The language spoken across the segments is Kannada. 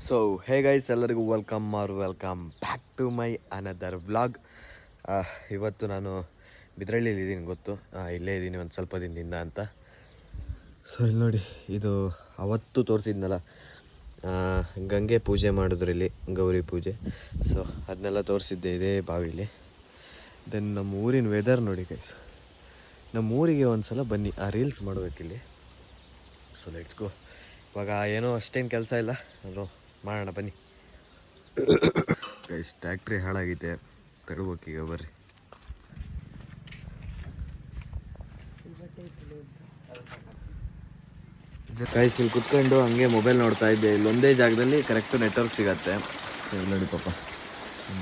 ಸೊ ಹೇ ಗೈಸ್, ಎಲ್ಲರಿಗೂ welcome back to my another vlog. ಇವತ್ತು ನಾನು ಬಿದ್ರಳ್ಳಿಲಿ ಇದ್ದೀನಿ, ಗೊತ್ತು, ಇಲ್ಲೇ ಇದ್ದೀನಿ ಒಂದು ಸ್ವಲ್ಪ ದಿನದಿಂದ ಅಂತ. ಸೊ ಇಲ್ಲಿ ನೋಡಿ, ಇದು ಅವತ್ತು ತೋರಿಸಿದ್ನಲ್ಲ, ಗಂಗೆ ಪೂಜೆ ಮಾಡಿದ್ರು ಇಲ್ಲಿ, ಗೌರಿ ಪೂಜೆ. ಸೊ ಅದನ್ನೆಲ್ಲ ತೋರಿಸಿದ್ದೆ ಇದೇ ಬಾವಿಲಿ. ದೆನ್ ನಮ್ಮ ಊರಿನ ವೆದರ್ ನೋಡಿ ಗೈಸ್, ನಮ್ಮ ಊರಿಗೆ ಒಂದು ಸಲ ಬನ್ನಿ, ರೀಲ್ಸ್ ಮಾಡಬೇಕಿಲ್ಲಿ. So let's go. ಇವಾಗ ಏನೋ ಅಷ್ಟೇನು ಕೆಲಸ ಇಲ್ಲ, ಅದು ಮಾಡೋಣ ಬನ್ನಿ. ಗೈಸ್ ಟ್ಯಾಕ್ಟ್ರಿ ಹಾಳಾಗಿದೆ, ತಡ್ಬೇಕೀಗ, ಬರ್ರಿ. ಗೈಸ್ ಇಲ್ಲಿ ಕುತ್ಕೊಂಡು ಹಂಗೆ ಮೊಬೈಲ್ ನೋಡ್ತಾ ಇದ್ದೆ. ಇಲ್ಲೊಂದೇ ಜಾಗದಲ್ಲಿ ಕರೆಕ್ಟ್ ನೆಟ್ವರ್ಕ್ ಸಿಗತ್ತೆ. ಇಲ್ಲಿ ನೋಡಿ ಪಾಪ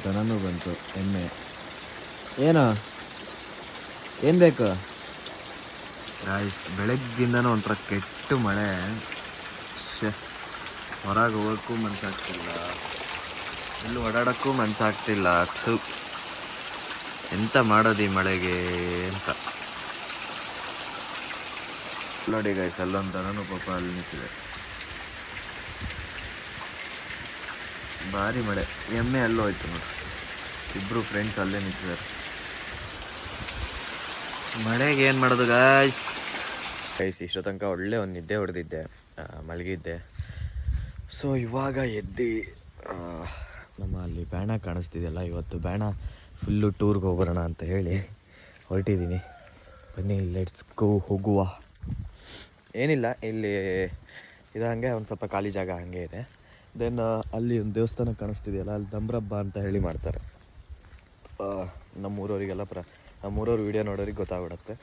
ದನನೂ ಬಂತು, ಎಮ್ಮೆ. ಏನು ಬೇಕು ಗೈಸ್? ಬೆಳಗ್ಗಿಂದನೂ ಒಂಥರ ಕೆಟ್ಟ ಮಳೆ. ಹೊರಗೆ ಹೋಗೋಕ್ಕೂ ಮನಸ್ಸಾಗ್ತಿಲ್ಲ, ಎಲ್ಲೂ ಓಡಾಡೋಕ್ಕೂ ಮನಸ್ಸಾಗ್ತಿಲ್ಲ. ಎಂತ ಮಾಡೋದು ಈ ಮಳೆಗೆ ಅಂತ ನೋಡಿ ಗೈಸ್. ಅಲ್ಲೊಂದು ದನನೂ ಪಾಪ ಅಲ್ಲಿ ನಿಂತಿದೆ, ಭಾರಿ ಮಳೆ. ಎಮ್ಮೆ ಅಲ್ಲೂ ಹೋಯ್ತು ನೋಡಿ, ಇಬ್ಬರು ಫ್ರೆಂಡ್ಸ್ ಅಲ್ಲೇ ನಿಂತಿದ್ದಾರೆ. ಮಳೆಗೆ ಏನು ಮಾಡೋದು ಗೈಸ್? ಇಷ್ಟೋ ತನಕ ಒಳ್ಳೆ ಒಂದು ನಿದ್ದೆ ಹೊಡೆದಿದ್ದೆ, ಮಲಗಿದ್ದೆ. ಸೊ ಇವಾಗ ಎದ್ದು ನಮ್ಮ ಅಲ್ಲಿ ಬ್ಯಾಣ ಕಾಣಿಸ್ತಿದೆಯಲ್ಲ, ಇವತ್ತು ಬ್ಯಾಣ ಫುಲ್ಲು ಟೂರ್ಗೆ ಹೋಗೋಣ ಅಂತ ಹೇಳಿ ಹೊರಟಿದ್ದೀನಿ. ಬನ್ನಿ ಲೆಟ್ಸ್ ಗೋ, ಹೋಗುವ. ಏನಿಲ್ಲ, ಇಲ್ಲಿ ಇದು ಹಾಗೆ ಒಂದು ಸ್ವಲ್ಪ ಖಾಲಿ ಜಾಗ ಹಾಗೆ ಇದೆ. ದೆನ್ ಅಲ್ಲಿ ಒಂದು ದೇವಸ್ಥಾನ ಕಾಣಿಸ್ತಿದೆಯಲ್ಲ, ಅಲ್ಲಿ ದಮ್ರಬ್ಬ ಅಂತ ಹೇಳಿ ಮಾಡ್ತಾರೆ. ನಮ್ಮೂರವರಿಗೆಲ್ಲ ನಮ್ಮೂರವ್ರ ವೀಡಿಯೋ ನೋಡೋರಿಗೆ ಗೊತ್ತಾಗ್ಬಿಡುತ್ತೆ.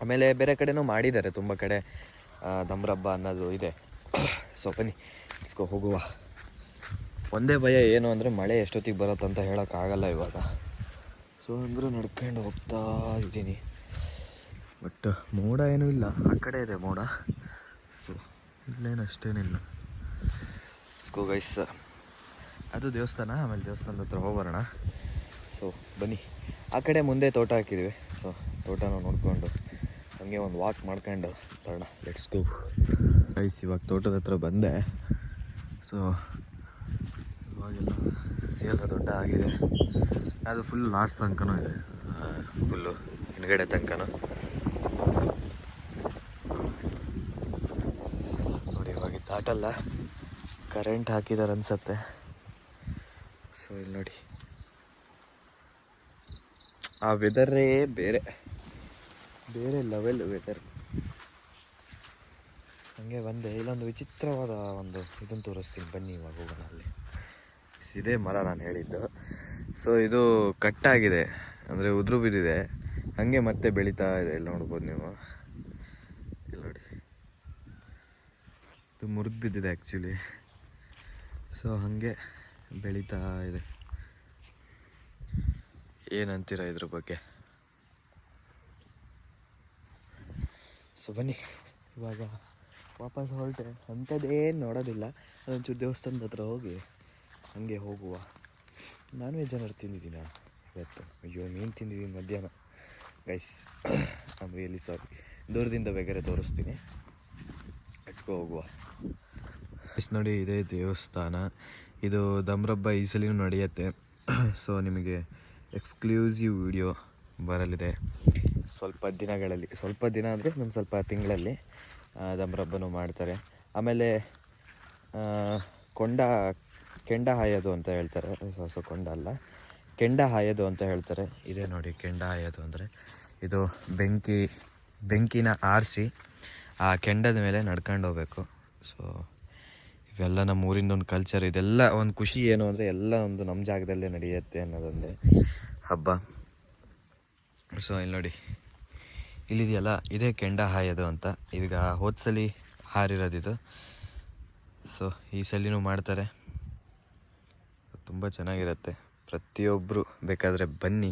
ಆಮೇಲೆ ಬೇರೆ ಕಡೆನೂ ಮಾಡಿದ್ದಾರೆ, ತುಂಬ ಕಡೆ ದಮ್ರಬ್ಬ ಅನ್ನೋದು ಇದೆ. ಸೊ ಬನ್ನಿ ಇಸ್ಕೊ ಹೋಗುವ. ಒಂದೇ ಭಯ ಏನು ಅಂದರೆ ಮಳೆ ಎಷ್ಟೊತ್ತಿಗೆ ಬರುತ್ತಂತ ಹೇಳೋಕ್ಕಾಗಲ್ಲ ಇವಾಗ. ಸೊ ಅಂದರೂ ನಡ್ಕೊಂಡು ಹೋಗ್ತಾ ಇದ್ದೀನಿ. ಬಟ್ ಮೋಡ ಏನೂ ಇಲ್ಲ, ಆ ಕಡೆ ಇದೆ ಮೋಡ. ಸೊ ಇಲ್ಲೇನು ಅಷ್ಟೇನಿಲ್ಲ. ಇಸ್ಕೋ ಗೈಸ್, ಅದು ದೇವಸ್ಥಾನ. ಆಮೇಲೆ ದೇವಸ್ಥಾನದ ಹತ್ರ ಹೋಗೋಣ. ಸೊ ಬನ್ನಿ, ಆ ಕಡೆ ಮುಂದೆ ತೋಟ ಹಾಕಿದ್ವಿ. ಸೊ ತೋಟನ ನೋಡಿಕೊಂಡು ಹಂಗೆ ಒಂದು ವಾಕ್ ಮಾಡ್ಕೊಂಡು ಬರೋಣ. Let's go guys. ಇವಾಗ ತೋಟದ ಹತ್ರ ಬಂದೆ. ಸೊ ಇವಾಗೆಲ್ಲ ಸಸಿ ಎಲ್ಲ ದೊಡ್ಡ ಆಗಿದೆ. ಅದು ಫುಲ್ ಲಾಸ್ಟ್ ತನಕನೂ ಇದೆ, ಫುಲ್ಲು ಹಿಂದ್ಗಡೆ ತನಕನೂ ನೋಡಿ. ಇವಾಗ ದಾಟಲ್ಲ, ಕರೆಂಟ್ ಹಾಕಿದ್ದಾರೆ ಅನ್ಸತ್ತೆ. ಸೊ ಇಲ್ಲಿ ನೋಡಿ, ಆ ವೆದರೇ ಬೇರೆ ಲೆವೆಲ್ ವೆದರ್. ಹಂಗೆ ಬಂದೆ, ಇಲ್ಲೊಂದು ವಿಚಿತ್ರವಾದ ಒಂದು ಇದನ್ನು ತೋರಿಸ್ತೀನಿ ಬನ್ನಿ. ಇವಾಗ ಹೋಗೋಣ. ಅಲ್ಲಿ ಇದೇ ಮರ ನಾನು ಹೇಳಿದ್ದು. ಸೊ ಇದು ಕಟ್ಟಾಗಿದೆ, ಅಂದರೆ ಉದುರು ಬಿದ್ದಿದೆ, ಹಾಗೆ ಮತ್ತೆ ಬೆಳೀತಾ ಇದೆ. ಇಲ್ಲಿ ನೋಡ್ಬೋದು ನೀವು, ಇಲ್ಲಿ ನೋಡಿ, ಇದು ಮುರಿದು ಬಿದ್ದಿದೆ ಆ್ಯಕ್ಚುಲಿ. ಸೊ ಹಾಗೆ ಬೆಳೀತಾ ಇದೆ. ಏನಂತೀರ ಇದ್ರ ಬಗ್ಗೆ? ಸೊ ಬನ್ನಿ, ಇವಾಗ ವಾಪಸ್ ಹೊರಟೆ. ಅಂಥದ್ದೇನು ನೋಡೋದಿಲ್ಲ, ಅದೊಂಚೂರು ದೇವಸ್ಥಾನದ ಹತ್ರ ಹೋಗಿ ಹಾಗೆ ಹೋಗುವ. ನಾನ್ ವೆಜ್ ಏನಾದ್ರು ತಿಂದಿದ್ದೀನ ಇವತ್ತು? ಅಯ್ಯೋ, ಮೀನು ತಿಂದಿದ್ದೀನಿ ಮಧ್ಯಾಹ್ನ guys. I am really sorry. ದೂರದಿಂದ ಬೇಕಾದ್ರೆ ತೋರಿಸ್ತೀನಿ, ಹಚ್ಕೊ ಹೋಗುವ. ನೋಡಿ, ಇದೇ ದೇವಸ್ಥಾನ. ಇದು ದಮ್ರಬ್ಬ ಈ ಸಲಿನೂ ನಡೆಯುತ್ತೆ. ಸೊ ನಿಮಗೆ ಎಕ್ಸ್ಕ್ಲೂಸಿವ್ ವಿಡಿಯೋ ಬರಲಿದೆ ಸ್ವಲ್ಪ ದಿನಗಳಲ್ಲಿ. ಸ್ವಲ್ಪ ದಿನ ಅಂದರೆ ಒಂದು ಸ್ವಲ್ಪ ತಿಂಗಳಲ್ಲಿ ದಮ್ರಬ್ಬನೂ ಮಾಡ್ತಾರೆ. ಆಮೇಲೆ ಕೆಂಡ ಹಾಯೋದು ಅಂತ ಹೇಳ್ತಾರೆ. ಸೊ ಕೊಂಡ ಅಲ್ಲ, ಕೆಂಡ ಹಾಯೋದು ಅಂತ ಹೇಳ್ತಾರೆ. ಇದೇ ನೋಡಿ, ಕೆಂಡ ಹಾಯೋದು ಅಂದರೆ ಇದು ಬೆಂಕಿನ ಆರಿಸಿ ಆ ಕೆಂಡದ ಮೇಲೆ ನಡ್ಕೊಂಡು ಹೋಗ್ಬೇಕು. ಸೊ ಇವೆಲ್ಲ ನಮ್ಮ ಊರಿಂದ ಒಂದು ಕಲ್ಚರ್. ಇದೆಲ್ಲ ಒಂದು ಖುಷಿ ಏನು ಅಂದರೆ ಎಲ್ಲ ಒಂದು ನಮ್ಮ ಜಾಗದಲ್ಲೇ ನಡೆಯುತ್ತೆ ಅನ್ನೋದೊಂದೇ ಹಬ್ಬ. ಸೊ ಇಲ್ಲಿ ನೋಡಿ, ಇಲ್ಲಿದೆಯಲ್ಲ, ಇದೇ ಕೆಂಡ ಹಾಯೋದು ಅಂತ. ಈಗ ಹೋದ್ಸಲಿ ಹಾರಿರೋದಿದು. ಸೊ ಈ ಸಲಿನೂ ಮಾಡ್ತಾರೆ, ತುಂಬ ಚೆನ್ನಾಗಿರುತ್ತೆ. ಪ್ರತಿಯೊಬ್ಬರು ಬೇಕಾದರೆ ಬನ್ನಿ.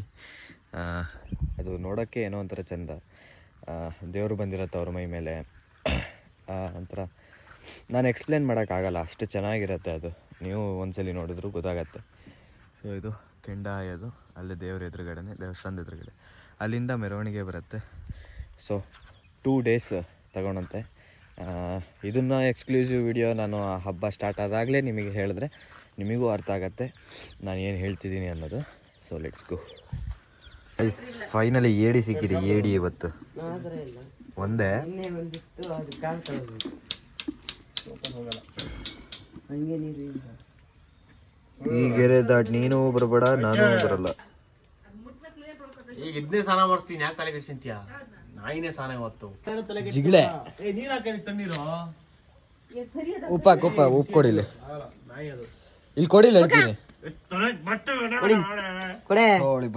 ಅದು ನೋಡೋಕ್ಕೆ ಏನೋ ಒಂಥರ ಚೆಂದ. ದೇವರು ಬಂದಿರತ್ತೆ ಅವ್ರ ಮೈ ಮೇಲೆ, ಒಂಥರ ನಾನು ಎಕ್ಸ್ಪ್ಲೇನ್ ಮಾಡೋಕ್ಕಾಗಲ್ಲ, ಅಷ್ಟು ಚೆನ್ನಾಗಿರುತ್ತೆ ಅದು. ನೀವು ಒಂದ್ಸಲಿ ನೋಡಿದ್ರು ಗೊತ್ತಾಗತ್ತೆ. ಸೊ ಇದು ಕೆಂಡ ಹಾಯೋದು, ಅಲ್ಲೇ ದೇವ್ರ ಎದುರುಗಡೆ, ದೇವಸ್ಥಾನದ ಎದುರುಗಡೆ. ಅಲ್ಲಿಂದ ಮೆರವಣಿಗೆ ಬರುತ್ತೆ. So 2 days ತಗೊಳಂತೆ. ಇದನ್ನು ಎಕ್ಸ್ಕ್ಲೂಸಿವ್ ವಿಡಿಯೋ ನಾನು ಹಬ್ಬ ಸ್ಟಾರ್ಟ್ ಆದಾಗಲೇ ನಿಮಗೆ ಹೇಳಿದ್ರೆ ನಿಮಗೂ ಅರ್ಥ ಆಗುತ್ತೆ ನಾನು ಏನು ಹೇಳ್ತಿದ್ದೀನಿ ಅನ್ನೋದು. So let's go. ಫೈನಲಿ ಏಡಿ ಸಿಕ್ಕಿದೆ. ಏಡಿ ಇವತ್ತು ಒಂದೇ ಈ ಗೆರೆ ದಾಟ್ ನೀನು ಬರಬೇಡ, ನಾನು ಬರಲ್ಲ. ಈಗ ಇದನ್ನೇ ಸ್ನಾನ ಮಾಡಿಸ್ತೀನಿ, ಯಾಕೆ ತಲೆ ಕೆಡ್ಸಿಂತೀಯ? ನಾಯಿನೇ ಸ್ನಾನ ಇವತ್ತು. ಜಿಗ್ಳೆ ನೀರ್ ಹಾಕಿ ತಣ್ಣೀರು ಉಪ್ಪ ಉಪ್ಪು ಕೊಡಿಲ್ಲ, ಇಲ್ಲಿ ಕೊಡಿಲ್ಲ ಹೇಳ್ತೀನಿ.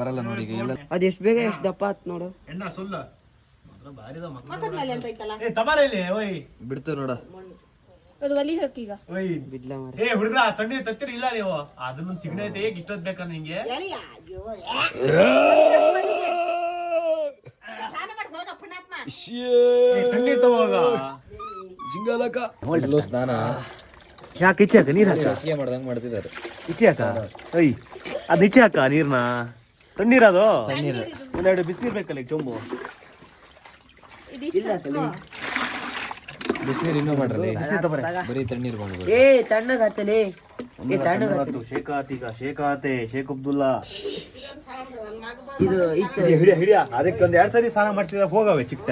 ಬರಲ್ಲ ನೋಡಿ ಅದ್ ಎಷ್ಟ್ ಬೇಗ ಎಷ್ಟ್ ದಪ್ಪ ಆತ್ ನೋಡು. ಎಣ್ಣ ಸುಲ್ಲ ತಮಾರೇಲಿ ಓಯ್ ಬಿಡ್ತು ನೋಡ. ಅದು ಒಲಿ ಹಾಕೀಗ ಓಯ್ ಏ ಹುಡುಗ್ರ ತಣ್ಣೀರ್ ತತ್ತಿರಿ ಇಲ್ಲ ನೀವು ಅದನ್ನ ಚಿಗಣೆ ಐತೆ ಈಗ ಇಷ್ಟೊತ್ತು ಬೇಕಾ ನಿಂಗೆ? ತಣ್ಣೀರ್ ತಗೋಗ ಜಿಂಗಾಲಕ ಸ್ನಾನ ಯಾಕೆ ಇಚ್ಚೆ ಹಾಕ ನೀರ್ ಹಾಕ ಮಾಡ್ದಂಗ್ ಮಾಡ್ತಿದ್ದಾರೆ. ಇಚ್ಚೆ ಹಾಕ ಓಯ್ ಅದ್ ಇಚ್ಚೆ ಹಾಕ ನೀರ್ನ ತಣ್ಣೀರ್ ಅದು ಒಂದೆರಡು ಬಿಸಿನೀರ್ ಬೇಕಲ್ಲ ಈಗ ಚೊಂಬು ಬಿಸಿನೀರು ಇನ್ನೂ ಮಾಡ್ರಲ್ಲ, ಬರೀ ತಣ್ಣೀರು ಮಾಡ್ಬೋದು. ಏ ತಣ್ಣಗಾತಲೆ ಶೇಖಾತ್ ಈಗ ಶೇಖಾತೆ ಶೇಖ್ ಅಬ್ದುಲ್ಲಾ ಇದು ಇತ್ತು ಹಿಡಿಯ ಅದಕ್ಕೆ ಒಂದ್ 2 ಸರಿ ಸ್ನಾನ ಮಾಡಿಸಿದ ಹೋಗವೆ ಚಿಕ್ಕ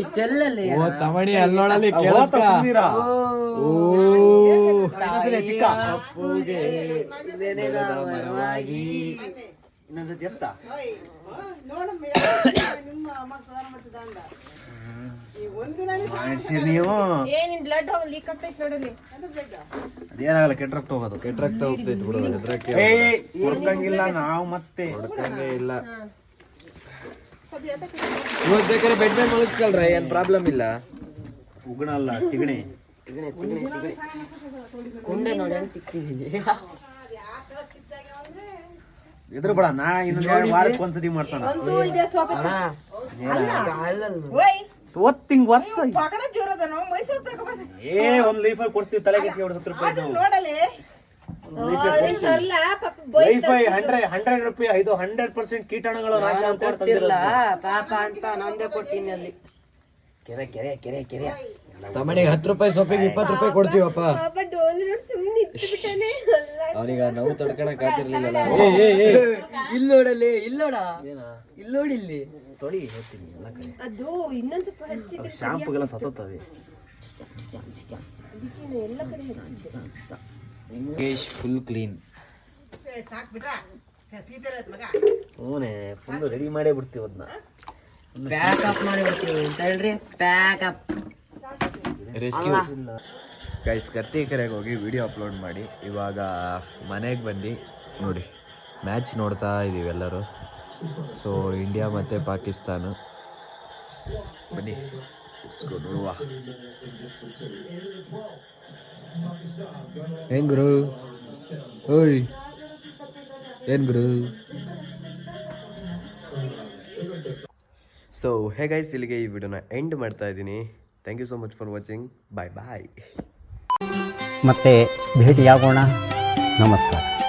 ಈ ಚೆಲ್ಲಲ್ಲಿ ಓ ತಮಣಿ ಅಲ್ಲೋಳಲ್ಲಿ ಇನ್ನೊಂದ್ಸತಿ ಎತ್ತ ನೀವು ಅದೇನಾಗಲ್ಲ ಕೆಟ್ಟ ರಕ್ತ ಹೋಗೋದು. ಕೆಟ್ಟ ರಕ್ತ ಹೋಗ್ತೈತಿ ಬಿಡು, ಹೊಡ್ಕಂಗಿಲ್ಲ ನಾವು ಮತ್ತೆ ಹೊಡ್ಕಂಗೆ ಇಲ್ಲ. ಇವತ್ತು ಬೇಕಾದ್ರೆ ಬೆಡ್ ಮೇಲೆ ಮಲಗಿಸ್ಕೊಳ್ರ, ಏನ್ ಪ್ರಾಬ್ಲಮ್ ಇಲ್ಲ. ಉಗುಣ ಅಲ್ಲ ತಿಗಣೆ ಉಂಡೆ ನೋಡಿ ಅಂತ ತಿಕ್ತಿದೀನಿ. ಎದುರು ಬೇಡ, ನಾ ಇನ್ನೊಂದು ವಾರಕ್ಕೆ ಒಂದ್ಸತಿ ಮಾಡ್ಸೋಣ. ಒತ್ತಿಂಗ್ ವರ್ಷ ಒಂದ್ ಲೈಫೈ ಕೊಡ್ತೀವಿ ತಲೆಗೆ 70 ರೂಪಾಯಿ ಲೈಫೈ 100 ರೂಪಾಯಿ. ಇದು 100% ಕೀಟಾಣುಗಳು ನಾಶ ಅಂತ ಕೊಡ್ತಿರ್ಲ ಪಾಪ ಅಂತ ನಂದೇ ಕೊಟ್ಟಿನಿ ಅಲ್ಲಿ. ಕೆರೆ ಕೆರೆ ಕೆರೆ ಕೆರೆ ತಮಣಿಗೆ 10 ರೂಪಾಯಿ ಸೊಪ್ಪಿಗೆ 20 ರೂಪಾಯಿ ಕೊಡ್ತೀವಪ್ಪ. ಅವನಿಗ ನಾವು ತಡ್ಕೊಳಕ್ ಆಗ್ತಿರ್ಲಿಲ್ಲ. ಇಲ್ಲಿ ನೋಡಲ್ಲಿ, ಇಲ್ಲಿ ನೋಡ, ಇಲ್ಲಿ ನೋಡಿ, ಇಲ್ಲಿ ತೊಳಿ ಹೇಳ್ತೀನಿ ಎಲ್ಲ ಕಡೆ. ಅದು ಇನ್ನೊಂದ್ ಸ್ವಲ್ಪ ಹಚ್ಚಿದ್ರೆ ಶಾಂಪುಗೆಲ್ಲ ಸತ್ತೋತವೆ. Full clean. ಹ್ಞೂನೆ ಫುಲ್ ರೆಡಿ ಮಾಡೇ ಬಿಡ್ತೀವಿ ಅದನ್ನ. ಪ್ಯಾಕ್ ಅಪ್ ಮಾಡಿ ಬಿಡ್ತೀವಿ ಅಂತ ಹೇಳ್ರಿ. Pack up rescue guys. ಕರ್ತಿಕೆರೆಗೆ ಹೋಗಿ ವಿಡಿಯೋ ಅಪ್ಲೋಡ್ ಮಾಡಿ ಇವಾಗ ಮನೆಗೆ ಬಂದು ನೋಡಿ ಮ್ಯಾಚ್ ನೋಡ್ತಾ ಇದ್ದೀವಿ ಎಲ್ಲರೂ. ಸೊ ಇಂಡಿಯಾ ಮತ್ತು ಪಾಕಿಸ್ತಾನ, ಬನ್ನಿ ನೋಡುವ. ಏನ್ ಗುರು? ಓಯ್ ಏನ್ ಗುರು? ಸೊ ಹೇ ಗೈಸ್, ಇಲ್ಲಿಗೆ ಈ ವಿಡಿಯೋನ ಎಂಡ್ ಮಾಡ್ತಾ ಇದ್ದೀನಿ. Thank you so much for watching. Bye bye. ಮತ್ತೆ ಭೇಟಿಯಾಗೋಣ. ನಮಸ್ಕಾರ.